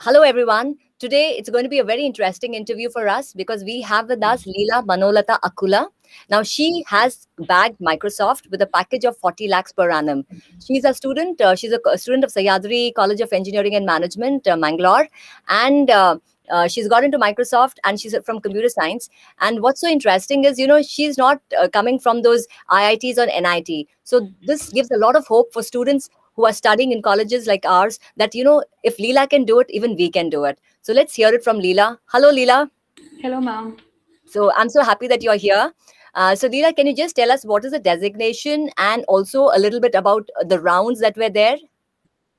Hello, everyone. Today it's going to be a very interesting interview for us because we have with us Leela Manolata Akula. Now, she has bagged Microsoft with a package of 40 lakhs per annum. She's a student. She's a student of Sayadri College of Engineering and Management, Mangalore, and she's got into Microsoft, and she's from computer science. And what's so interesting is, she's not coming from those IITs or NIT. So this gives a lot of hope for students who are studying in colleges like ours that, if Leela can do it, even we can do it. So let's hear it from Leela. Hello, Leela. Hello, ma'am. So I'm so happy that you're here. So, Leela, can you just tell us what is the designation and also a little bit about the rounds that were there?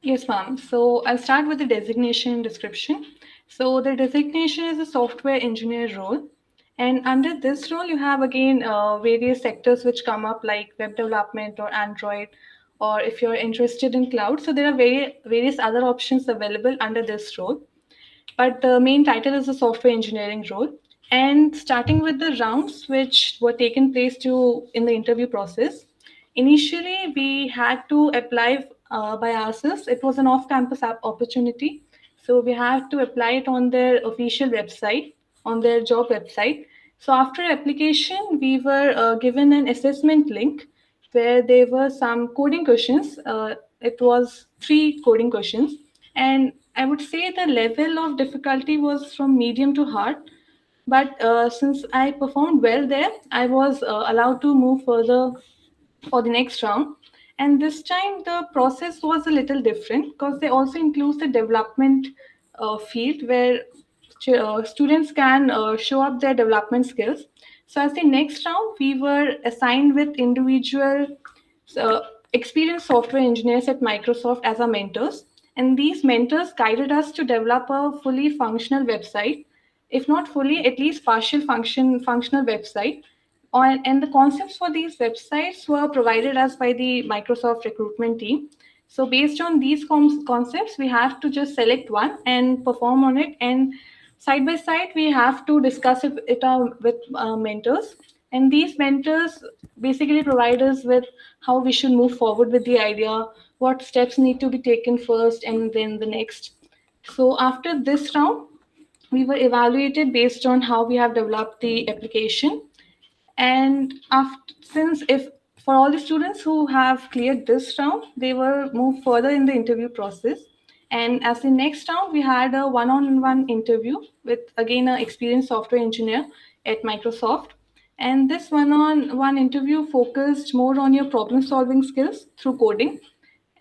Yes, ma'am. So I'll start with the designation description. So the designation is a software engineer role. And under this role, you have again various sectors which come up like web development or Android, or if you're interested in cloud. So there are various other options available under this role. But the main title is the software engineering role. And starting with the rounds which were taken place to in the interview process, initially we had to apply by ourselves. It was an off-campus opportunity, so we have to apply it on their official website, on their job website. So after application, we were given an assessment link where there were some coding questions. It was three coding questions, and I would say the level of difficulty was from medium to hard. But since I performed well there, I was allowed to move further for the next round. And this time the process was a little different because they also include the development field where students can show up their development skills. So as the next round, we were assigned with individual uh, experienced software engineers at Microsoft as our mentors. And these mentors guided us to develop a fully functional website, if not fully, at least partial functional website. And the concepts for these websites were provided us by the Microsoft recruitment team. So based on these concepts, we have to just select one and perform on it. And side by side, we have to discuss it with mentors. And these mentors basically provide us with how we should move forward with the idea, what steps need to be taken first, and then the next. So after this round, we were evaluated based on how we have developed the application. And after, since if for all the students who have cleared this round, they were moved further in the interview process. And as the next round, we had a one-on-one interview with again an experienced software engineer at Microsoft. And this one-on-one interview focused more on your problem-solving skills through coding.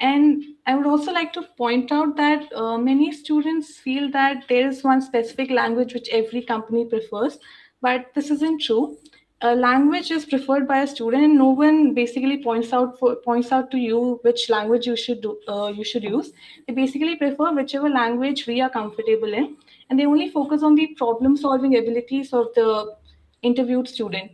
And I would also like to point out that many students feel that there is one specific language which every company prefers, but this isn't true. A language is preferred by a student, and no one basically points out to you which language you should use. They basically prefer whichever language we are comfortable in, and they only focus on the problem-solving abilities of the interviewed student.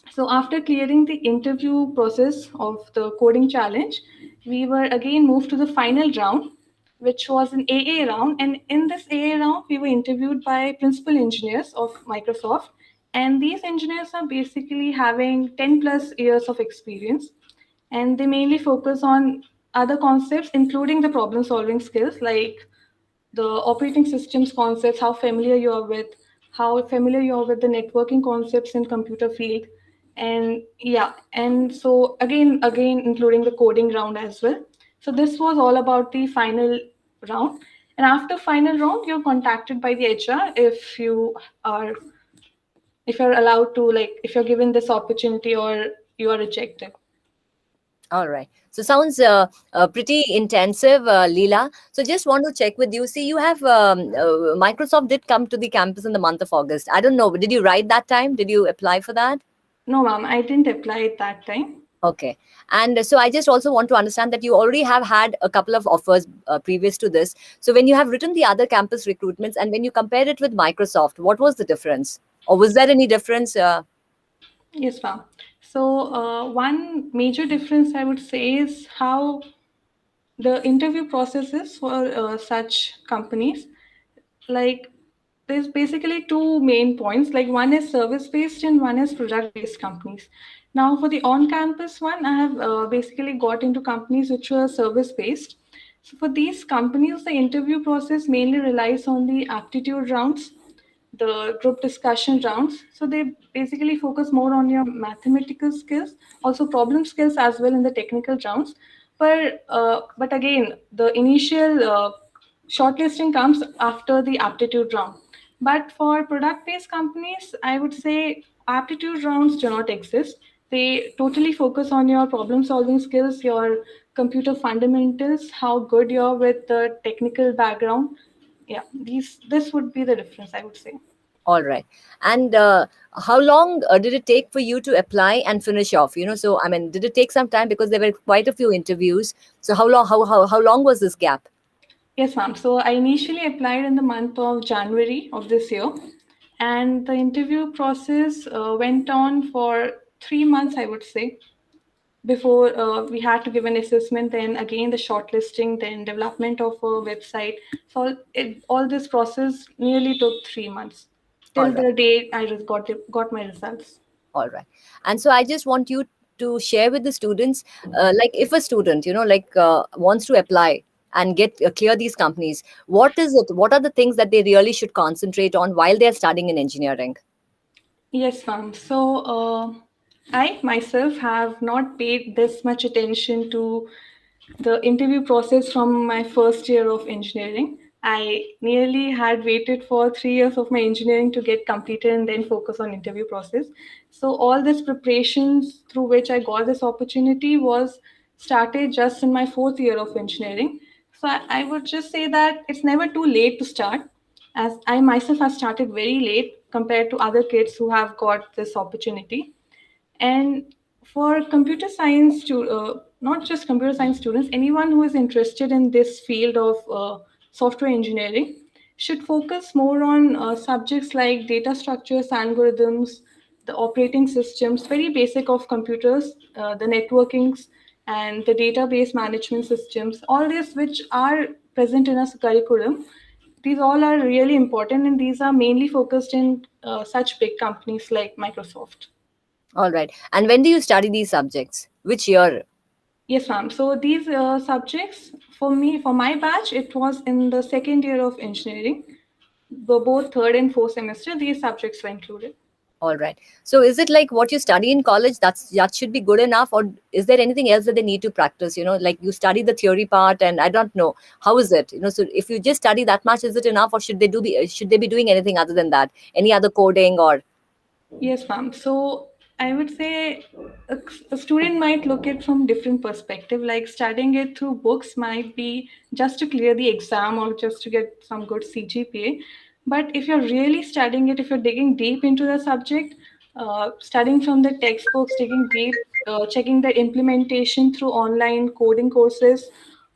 So after clearing the interview process of the coding challenge, we were again moved to the final round, which was an AA round. And in this AA round, we were interviewed by principal engineers of Microsoft. And these engineers are basically having 10 plus years of experience. And they mainly focus on other concepts, including the problem solving skills like the operating systems concepts, how familiar you are with, how familiar you are with the networking concepts in computer field. And yeah, and so again including the coding round as well. So this was all about the final round. And after final round, you're contacted by the HR are if you're allowed to, like, if you're given this opportunity or you are rejected. All right. So sounds pretty intensive, Leela. So just want to check with you. See, you have Microsoft did come to the campus in the month of August. I don't know. Did you write that time? Did you apply for that? No, ma'am, I didn't apply it that time. Okay. And so I just also want to understand that you already have had a couple of offers previous to this. So when you have written the other campus recruitments and when you compared it with Microsoft, what was the difference? Or was there any difference? Yes, ma'am. So, one major difference I would say is how the interview process is for such companies. Like, there's basically two main points. Like, one is service based and one is product based companies. Now, for the on campus one, I have basically got into companies which were service based. So for these companies, the interview process mainly relies on the aptitude rounds, the group discussion rounds. So they basically focus more on your mathematical skills, also problem skills as well in the technical rounds. But again, the initial shortlisting comes after the aptitude round. But for product-based companies, I would say aptitude rounds do not exist. They totally focus on your problem-solving skills, your computer fundamentals, how good you're with the technical background. Yeah, this would be the difference, I would say. All right. And how long did it take for you to apply and finish off? So I mean, did it take some time because there were quite a few interviews? So how long? How long was this gap? Yes, ma'am. So I initially applied in the month of January of this year, and the interview process went on for 3 months, I would say, before we had to give an assessment, then again the shortlisting, then development of a website. So all this process nearly took 3 months All till right. the day I got my results. All right. And so I just want you to share with the students, like if a student, like wants to apply and get clear these companies, what is it? What are the things that they really should concentrate on while they're studying in engineering? Yes, ma'am. So I myself have not paid this much attention to the interview process from my first year of engineering. I nearly had waited for 3 years of my engineering to get completed and then focus on interview process. So all this preparations through which I got this opportunity was started just in my fourth year of engineering. So I would just say that it's never too late to start, as I myself have started very late compared to other kids who have got this opportunity. And for computer science, not just computer science students, anyone who is interested in this field of software engineering should focus more on subjects like data structures, algorithms, the operating systems, very basic of computers, the networkings, and the database management systems, all these which are present in our curriculum. These all are really important, and these are mainly focused in such big companies like Microsoft. All right. And when do you study these subjects? Which year? Yes, ma'am. So these subjects, for me, for my batch, it was in the second year of engineering. Both third and fourth semester, these subjects were included. All right. So is it like what you study in college, that should be good enough, or is there anything else that they need to practice? Like you study the theory part, and I don't know how is it. So if you just study that much, is it enough, or should they be doing anything other than that? Any other coding or? Yes, ma'am. So I would say a student might look at from different perspective. Like studying it through books might be just to clear the exam or just to get some good CGPA. But if you're really studying it, if you're digging deep into the subject, studying from the textbooks, digging deep, checking the implementation through online coding courses,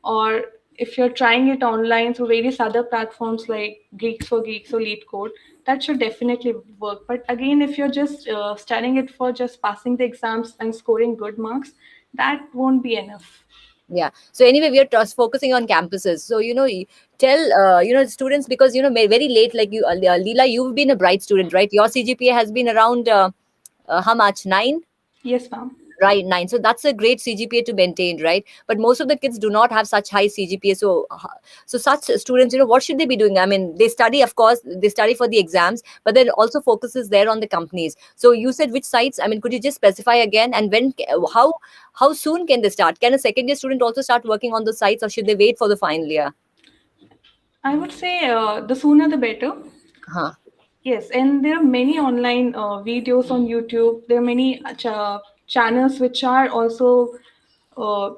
or if you're trying it online through various other platforms like Geeks for Geeks or LeetCode, that should definitely work. But again, if you're just studying it for just passing the exams and scoring good marks, that won't be enough. Yeah. So anyway, we are focusing on campuses. So tell students, because very late, like you, Leela, you've been a bright student, right? Your CGPA has been around how much? 9. Yes, ma'am. Right, 9. So that's a great CGPA to maintain, right? But most of the kids do not have such high CGPA. So such students, what should they be doing? I mean, they study, of course, they study for the exams, but then also focuses there on the companies. So you said which sites? I mean, could you just specify again? And how soon can they start? Can a second year student also start working on the sites, or should they wait for the final year? I would say the sooner the better. Huh. Yes, and there are many online videos on YouTube. There are many channels which are also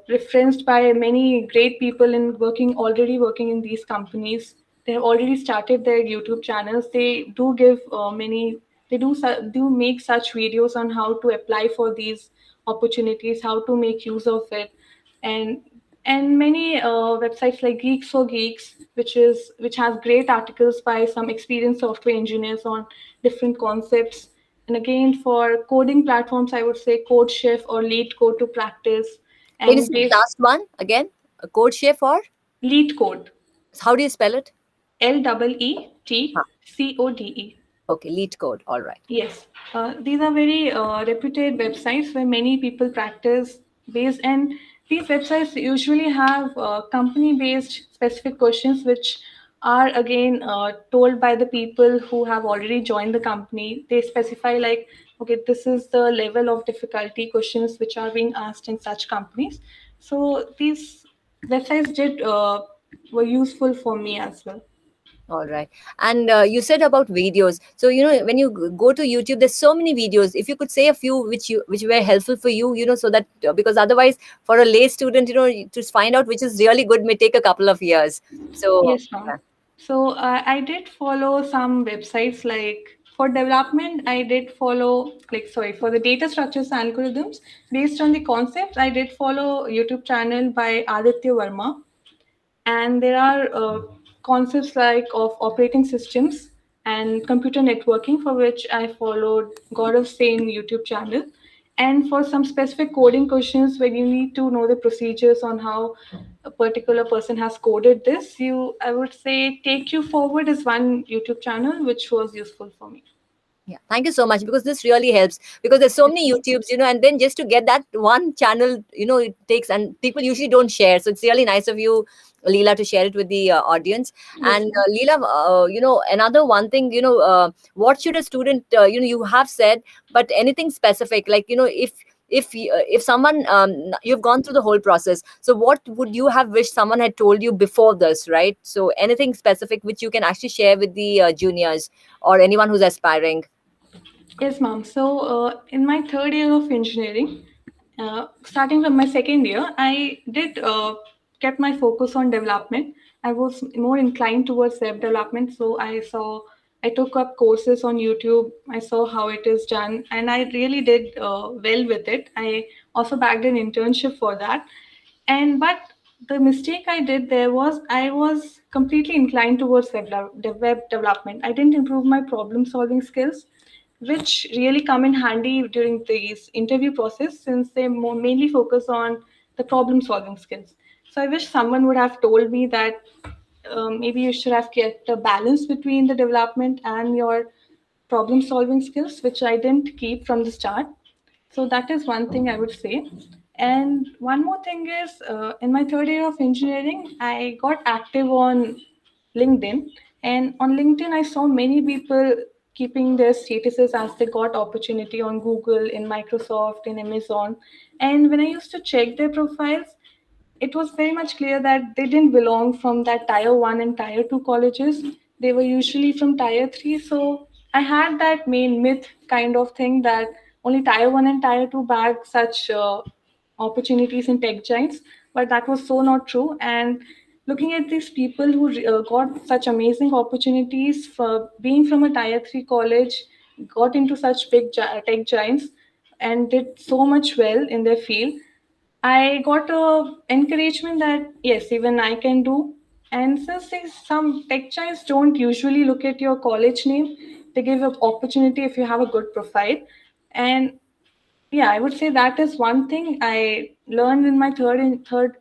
referenced by many great people in already working in these companies. They have already started their YouTube channels. They do give do make such videos on how to apply for these opportunities, how to make use of it, and many websites like Geeks for Geeks, which has great articles by some experienced software engineers on different concepts. And again, for coding platforms, I would say CodeChef or LeetCode to practice. Can you And say the last one again? A code chef, or LeetCode, how do you spell it? Huh. LeetCode. Okay, lead code. All right. Yes, these are very reputed websites where many people practice based, and these websites usually have company-based specific questions, which are again told by the people who have already joined the company. They specify like, okay, this is the level of difficulty questions which are being asked in such companies. So these websites did were useful for me as well. All right. And you said about videos. So, when you go to YouTube, there's so many videos. If you could say a few which were helpful for you, so that because otherwise, for a lay student, to find out which is really good may take a couple of years. So, Yes, ma'am. So I did follow some websites like for development, I did follow like sorry for the data structures algorithms based on the concepts. I did follow YouTube channel by Aditya Verma, and there are concepts like of operating systems and computer networking for which I followed Gaurav Sen YouTube channel. And for some specific coding questions where you need to know the procedures on how a particular person has coded this, you I would say Take You Forward is one YouTube channel which was useful for me. yeah, thank you so much because this really helps because there's so many YouTubes, and then just to get that one channel, it takes, and people usually don't share. So it's really nice of you, Leela, to share it with the audience. Yes, And ma'am. Leela, another one thing, what should a student, you have said, but anything specific, like, if someone you've gone through the whole process, so what would you have wished someone had told you before this, right? So anything specific which you can actually share with the juniors or anyone who's aspiring. Yes, ma'am. So, in my third year of engineering, starting from my second year, I did kept my focus on development. I was more inclined towards web development, so I took up courses on YouTube. I saw how it is done, and I really did well with it. I also bagged an internship for that. And but the mistake I did there was I was completely inclined towards web development. I didn't improve my problem solving skills, which really come in handy during these interview process since they mainly focus on the problem solving skills. So I wish someone would have told me that maybe you should have kept a balance between the development and your problem solving skills, which I didn't keep from the start. So that is one thing I would say. And one more thing is, in my third year of engineering, I got active on LinkedIn. And on LinkedIn, I saw many people keeping their statuses as they got opportunity on Google, in Microsoft, in Amazon. And when I used to check their profiles, it was very much clear that they didn't belong from that tier 1 and tier 2 colleges. They were usually from tier 3. So I had that main myth kind of thing that only tier 1 and tier 2 bag such opportunities in tech giants, but that was so not true. And looking at these people who got such amazing opportunities for being from a tier 3 college, got into such big tech giants, and did so much well in their field, I got a encouragement that yes, even I can do. And since some tech giants don't usually look at your college name, they give an opportunity if you have a good profile. And yeah, I would say that is one thing I learned in my third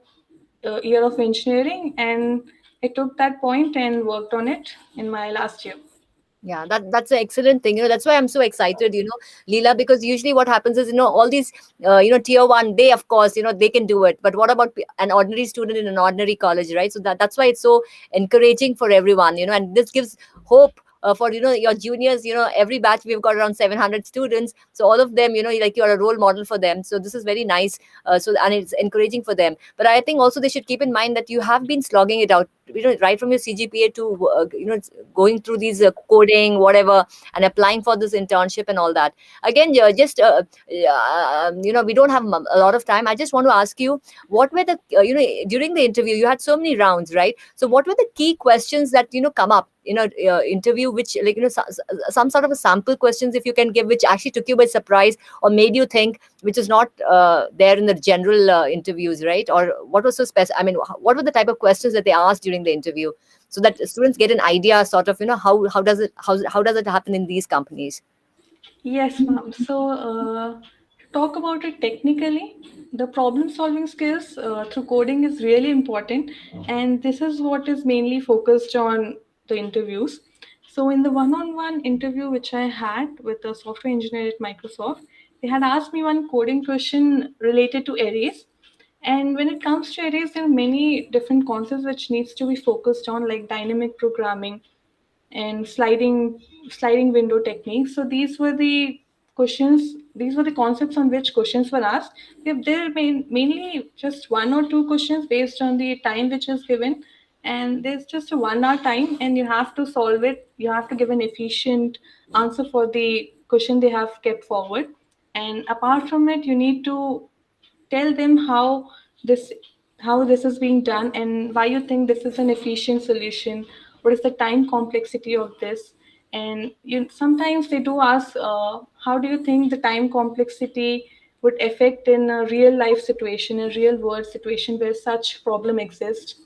year of engineering, and I took that point and worked on it in my last year. Yeah, that's an excellent thing. That's why I'm so excited, Leela, because usually what happens is, all these, tier one, they, of course, they can do it. But what about an ordinary student in an ordinary college, right? So that's why it's so encouraging for everyone, and this gives hope. For your juniors, every batch we've got around 700 students, so all of them, like you're a role model for them, so this is very nice. And it's encouraging for them, but I think also they should keep in mind that you have been slogging it out, right from your CGPA to going through these coding, whatever, and applying for this internship and all that. Again, just we don't have a lot of time. I just want to ask you, what were the during the interview you had so many rounds, right? So what were the key questions that come up interview, which, like, some sort of a sample questions, if you can give, which actually took you by surprise or made you think, which is not there in the general interviews, right? Or what was so special, I mean, what were the type of questions that they asked during the interview, so that students get an idea, sort of, how does it happen in these companies? Yes, ma'am. So, to talk about it technically, the problem solving skills through coding is really important, and this is what is mainly focused on the interviews. So, in the one on one interview which I had with a software engineer at Microsoft, they had asked me one coding question related to arrays, And when it comes to arrays, there are many different concepts which needs to be focused on, like dynamic programming and sliding window techniques. So these were the questions. These were the concepts on which questions were asked. There are mainly just one or two questions based on the time which is given, and there's just a 1 hour time, and you have to solve it. You have to give an efficient answer for the question they have kept forward. And apart from it, you need to tell them this how this is being done and why you think this is an efficient solution, what is the time complexity of this. And sometimes they do ask, how do you think the time complexity would affect in a real life situation, a real world situation where such problem exists.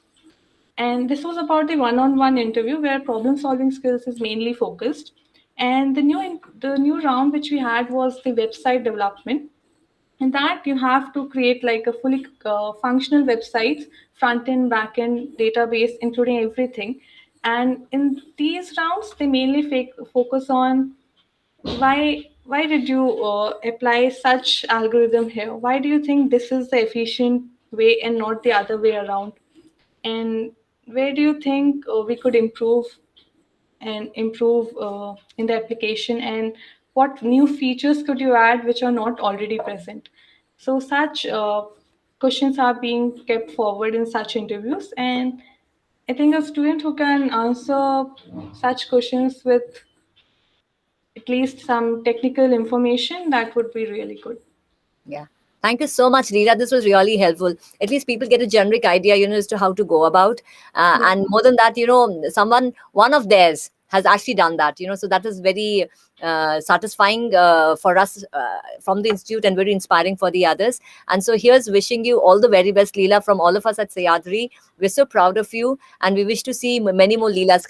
And this was about the one-on-one interview where problem solving skills is mainly focused. And the new round which we had was the website development. In that, you have to create like a fully functional website, front end, back end, database, including everything. And in these rounds, they mainly focus on why did you apply such algorithm here? Why do you think this is the efficient way and not the other way around? And where do you think we could improve in the application, and what new features could you add which are not already present? So such questions are being kept forward in such interviews, and I think a student who can answer such questions with at least some technical information, that would be really good. Yeah. Thank you so much, Leela. This was really helpful. At least people get a generic idea, as to how to go about. Yeah. And more than that, one of theirs has actually done that, so that is very satisfying for us from the institute, and very inspiring for the others. And so here's wishing you all the very best, Leela, from all of us at Sayadri. We're so proud of you, and we wish to see many more Leelas